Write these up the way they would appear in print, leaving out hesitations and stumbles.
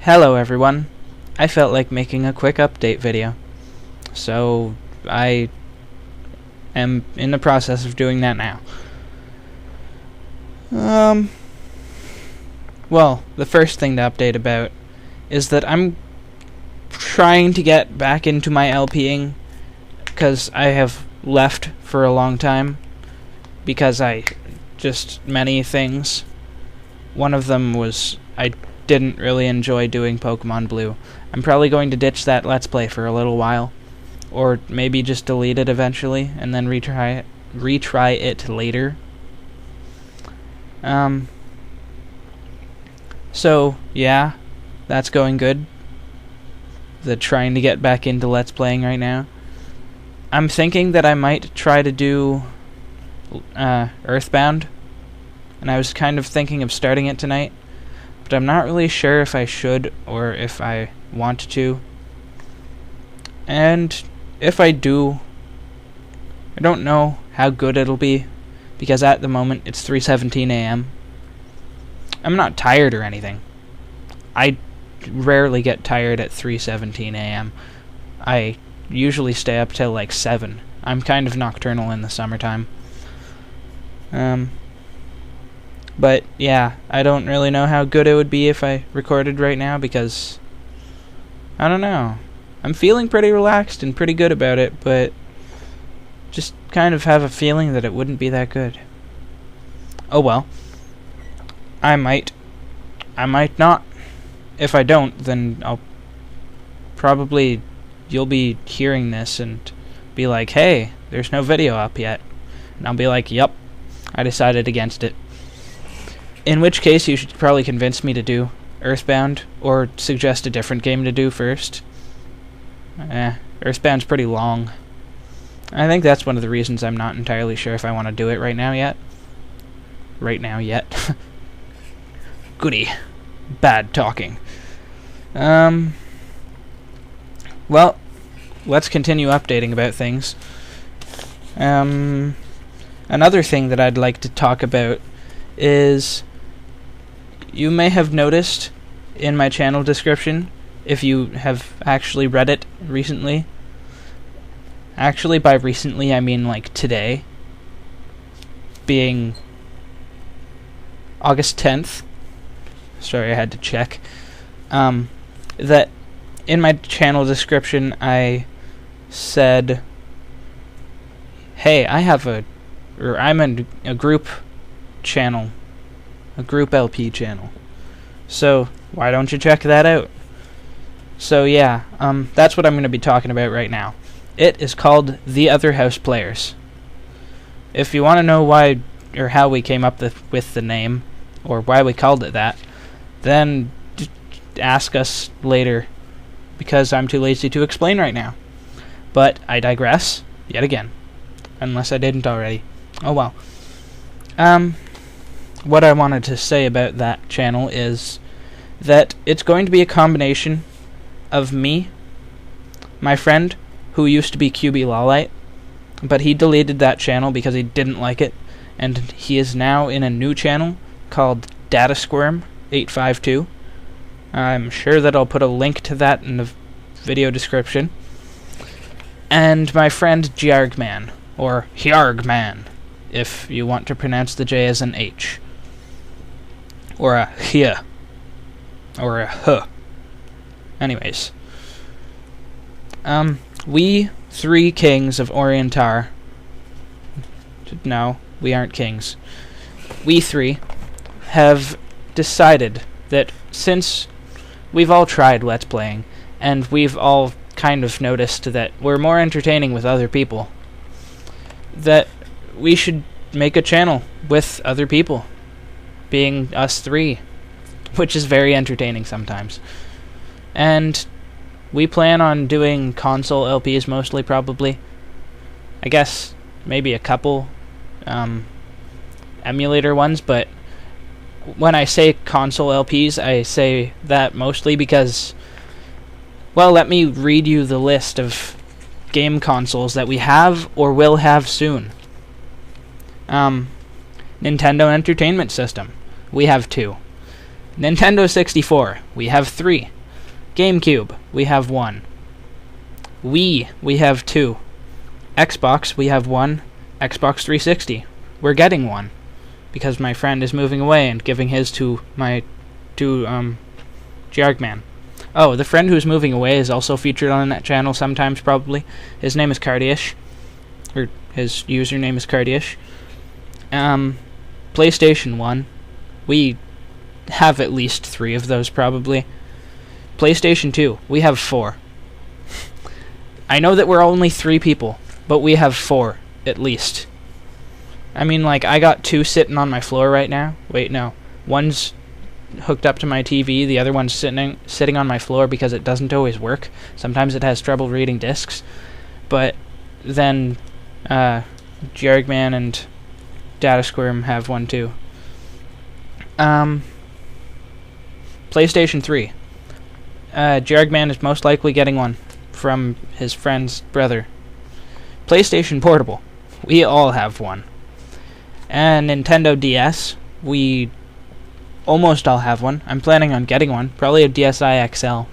Hello everyone. I felt like making a quick update video, so I am in the process of doing that now. Well, the first thing to update about is that I'm trying to get back into my LPing because I have left for a long time because many things. One of them was I didn't really enjoy doing Pokemon Blue. I'm probably going to ditch that Let's Play for a little while, or maybe just delete it eventually and then retry it later. So yeah, that's going good. Trying to get back into Let's Playing right now. I'm thinking that I might try to do Earthbound, and I was kind of thinking of starting it tonight, but I'm not really sure if I should or if I want to. And if I do, I don't know how good it'll be, because at the moment it's 3:17 a.m. I'm not tired or anything. I rarely get tired at 3:17 a.m. I usually stay up till like 7. I'm kind of nocturnal in the summertime. But yeah, I don't really know how good it would be if I recorded right now, because I don't know. I'm feeling pretty relaxed and pretty good about it, but just kind of have a feeling that it wouldn't be that good. Oh well. I might not. If I don't, then you'll be hearing this and be like, hey, there's no video up yet. And I'll be like, yep, I decided against it. In which case, you should probably convince me to do Earthbound, or suggest a different game to do first. Earthbound's pretty long. I think that's one of the reasons I'm not entirely sure if I want to do it right now yet. Goody. Bad talking. Well, let's continue updating about things. Another thing that I'd like to talk about is, you may have noticed in my channel description, if you have actually read it recently. Actually, by recently, I mean like today, being August 10th. Sorry, I had to check. That in my channel description, I said, hey, I'm in a group channel, a group LP channel, so why don't you check that out? So yeah, that's what I'm going to be talking about right now. It is called The Other House Players. If you want to know why or how we came up with the name, or why we called it that, then ask us later, because I'm too lazy to explain right now. But I digress yet again, unless I didn't already. Oh well. What I wanted to say about that channel is that it's going to be a combination of me, my friend, who used to be QB Lawlite, but he deleted that channel because he didn't like it, and he is now in a new channel called DataSquirm852. I'm sure that I'll put a link to that in the video description. And my friend Giargman, or Hjargman, if you want to pronounce the J as an H, or a H, or a H. Anyways, we three kings of Orientar. No, we aren't kings. We three have decided that since we've all tried Let's Playing, and we've all kind of noticed that we're more entertaining with other people, that we should make a channel with other people, being us three, which is very entertaining sometimes. And we plan on doing console LPs mostly, probably. I guess maybe a couple emulator ones, but when I say console LPs, I say that mostly because, well, let me read you the list of game consoles that we have or will have soon. Nintendo Entertainment System. We have 2. Nintendo 64, we have 3. GameCube, we have 1. Wii, we have 2. Xbox, we have 1. Xbox 360, we're getting 1. Because my friend is moving away and giving his to Jargman. Oh, the friend who's moving away is also featured on that channel sometimes, probably. His name is Cardiash. Or his username is Cardiash. PlayStation 1. We have at least 3 of those, probably. PlayStation 2. We have 4. I know that we're only 3 people, but we have 4, at least. I mean, like, I got 2 sitting on my floor right now. Wait, no. One's hooked up to my TV, the other one's sitting on my floor because it doesn't always work. Sometimes it has trouble reading discs. But then Jargman and Data Squirm have one too. PlayStation 3. Jargman is most likely getting one from his friend's brother. PlayStation Portable. We all have one. And Nintendo DS. We almost all have one. I'm planning on getting one. Probably a DSi XL.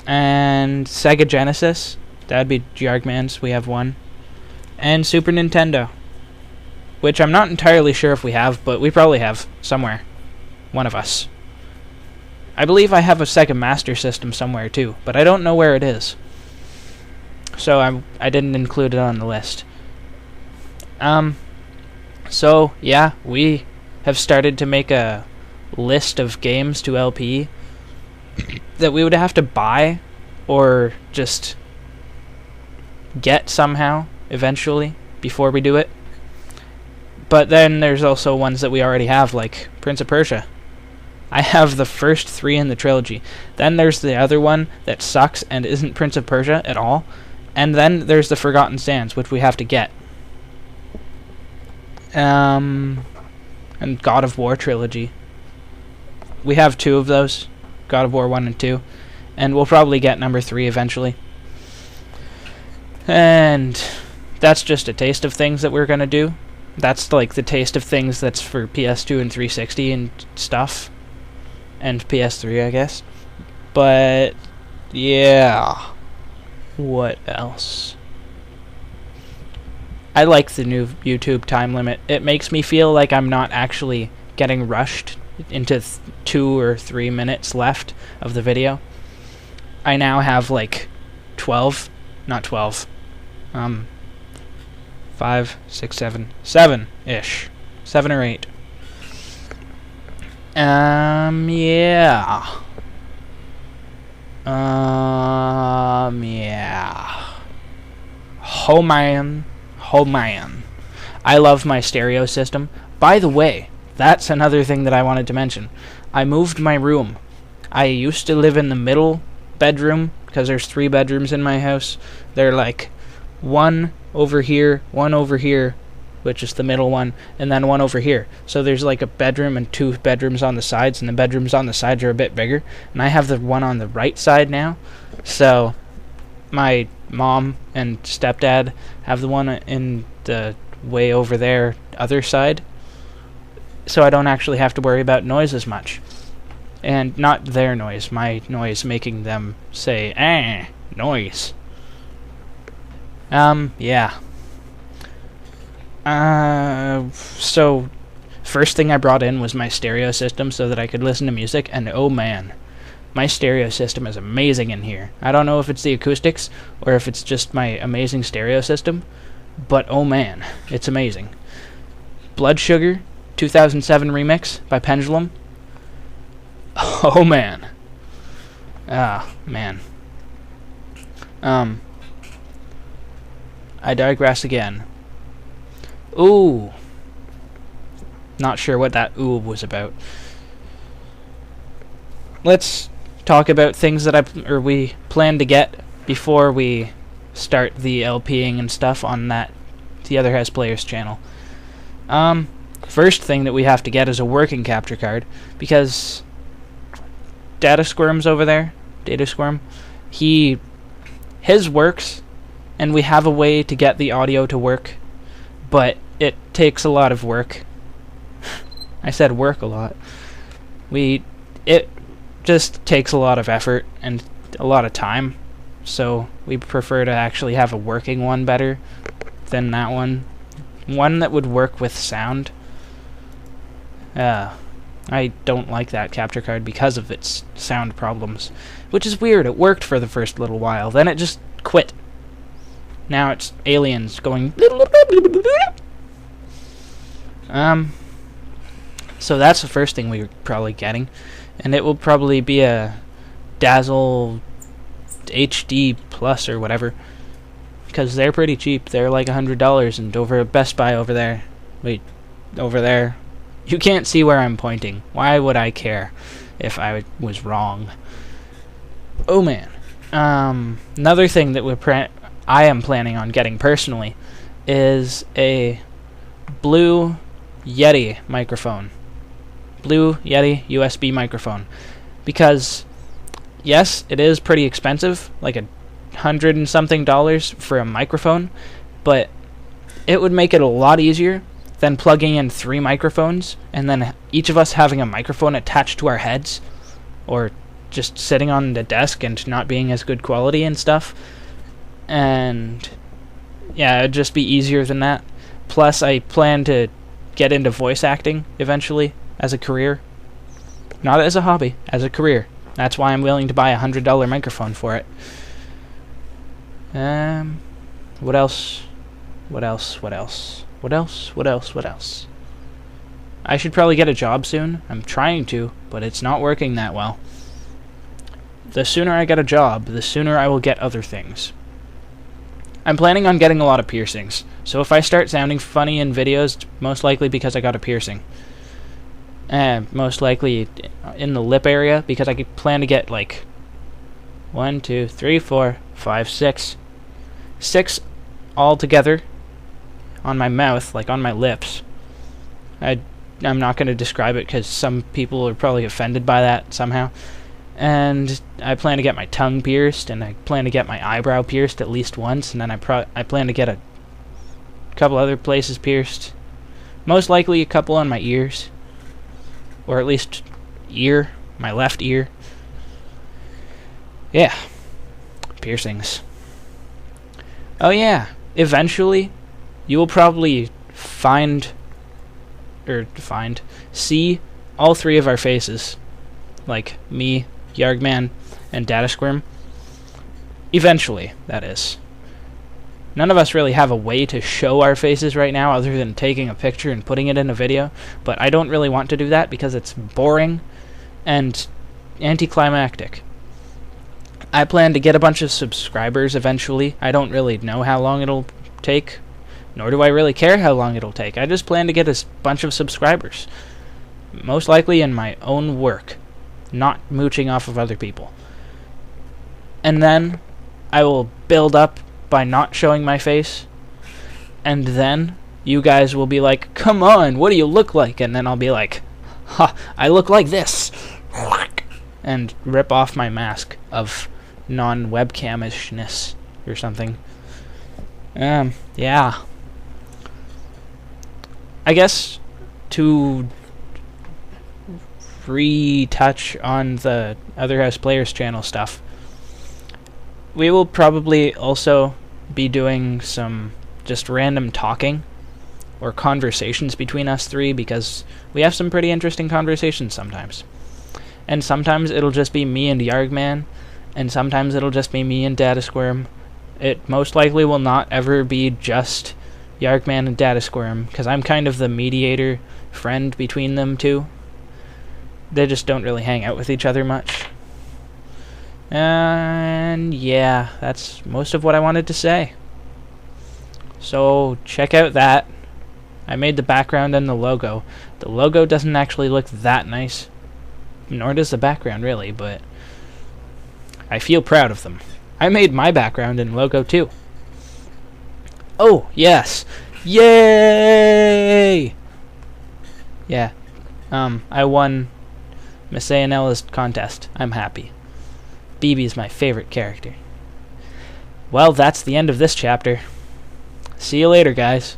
And Sega Genesis. That'd be Jargman's. We have one. And Super Nintendo. Which I'm not entirely sure if we have, but we probably have somewhere. One of us. I believe I have a Sega Master System somewhere too, but I don't know where it is. So I didn't include it on the list. So, yeah, we have started to make a list of games to LP that we would have to buy or just get somehow eventually before we do it. But then there's also ones that we already have, like Prince of Persia. I have the first 3 in the trilogy. Then there's the other one that sucks and isn't Prince of Persia at all. And then there's the Forgotten Sands, which we have to get. And God of War trilogy. We have 2 of those. God of War 1 and 2. And we'll probably get number 3 eventually. And that's just a taste of things that we're going to do. That's like the taste of things that's for PS2 and 360 and stuff. And PS3, I guess. But, yeah. What else? I like the new YouTube time limit. It makes me feel like I'm not actually getting rushed into 2 or 3 minutes left of the video. I now have like 12, not 12, 5, 6, 7, 7-ish. 7 or 8. Yeah. Yeah. Oh man. Oh man. I love my stereo system. By the way, that's another thing that I wanted to mention. I moved my room. I used to live in the middle bedroom, because there's 3 bedrooms in my house. They're like one over here, which is the middle one, and then one over here. So there's like a bedroom and 2 bedrooms on the sides, and the bedrooms on the sides are a bit bigger. And I have the one on the right side now. So my mom and stepdad have the one in the way over there, other side. So I don't actually have to worry about noise as much. And not their noise, my noise making them say, noise. Yeah. So, first thing I brought in was my stereo system so that I could listen to music, and oh man, my stereo system is amazing in here. I don't know if it's the acoustics, or if it's just my amazing stereo system, but oh man, it's amazing. Blood Sugar, 2007 remix by Pendulum. Oh man. Ah, man. I digress again. Ooh. Not sure what that ooh was about. Let's talk about things that we plan to get before we start the LPing and stuff on the Other House Players channel. First thing that we have to get is a working capture card, because Data Squirm's over there, Data Squirm, his works, and we have a way to get the audio to work, but it takes a lot of work. I said work a lot. It just takes a lot of effort and a lot of time, so we prefer to actually have a working one better than that one. One that would work with sound. I don't like that capture card because of its sound problems, which is weird. It worked for the first little while, then it just quit. Now it's aliens going. So that's the first thing we're probably getting, and it will probably be a Dazzle HD Plus or whatever, because they're pretty cheap. They're like $100, and over at Best Buy over there. Wait, over there. You can't see where I'm pointing. Why would I care if I was wrong? Oh man. Another thing that I am planning on getting personally is a Blue Yeti microphone. Blue Yeti USB microphone. Because, yes, it is pretty expensive, like $100 and something for a microphone, but it would make it a lot easier than plugging in 3 microphones and then each of us having a microphone attached to our heads, or just sitting on the desk and not being as good quality and stuff. And yeah, it'd just be easier than that. Plus, I plan to get into voice acting eventually as a career. Not as a hobby, as a career. That's why I'm willing to buy a $100 microphone for it. What else? What else? What else? What else? What else? What else? I should probably get a job soon. I'm trying to, but it's not working that well. The sooner I get a job, the sooner I will get other things. I'm planning on getting a lot of piercings, so if I start sounding funny in videos, it's most likely because I got a piercing. Most likely in the lip area, because I could plan to get like 1, 2, 3, 4, 5, 6. 6 all together on my mouth, like on my lips. I'm not going to describe it because some people are probably offended by that somehow. And I plan to get my tongue pierced, and I plan to get my eyebrow pierced at least once, and then I plan to get a couple other places pierced. Most likely a couple on my ears, or at least my left ear. Yeah, piercings. Oh yeah, eventually you will probably see all 3 of our faces, like me, Yargman, and Data Squirm. Eventually, that is. None of us really have a way to show our faces right now other than taking a picture and putting it in a video, but I don't really want to do that because it's boring and anticlimactic. I plan to get a bunch of subscribers eventually. I don't really know how long it'll take, nor do I really care how long it'll take. I just plan to get a bunch of subscribers. Most likely in my own work, not mooching off of other people. And then I will build up by not showing my face, and then you guys will be like, come on, what do you look like? And then I'll be like, ha, I look like this, and rip off my mask of non-webcamishness or something. Yeah. I guess to retouch on the Other House Players channel stuff, we will probably also be doing some just random talking or conversations between us 3, because we have some pretty interesting conversations sometimes. And sometimes it'll just be me and Yargman, and sometimes it'll just be me and Data Squirm. It most likely will not ever be just Yargman and Data Squirm, because I'm kind of the mediator friend between them two. They just don't really hang out with each other much. And yeah, that's most of what I wanted to say. So check out that. I made the background and the logo. The logo doesn't actually look that nice, nor does the background really, but I feel proud of them. I made my background and logo too. Oh, yes. Yay! Yeah. I won Miss A&L's contest. I'm happy. BB's my favorite character. Well, that's the end of this chapter. See you later, guys.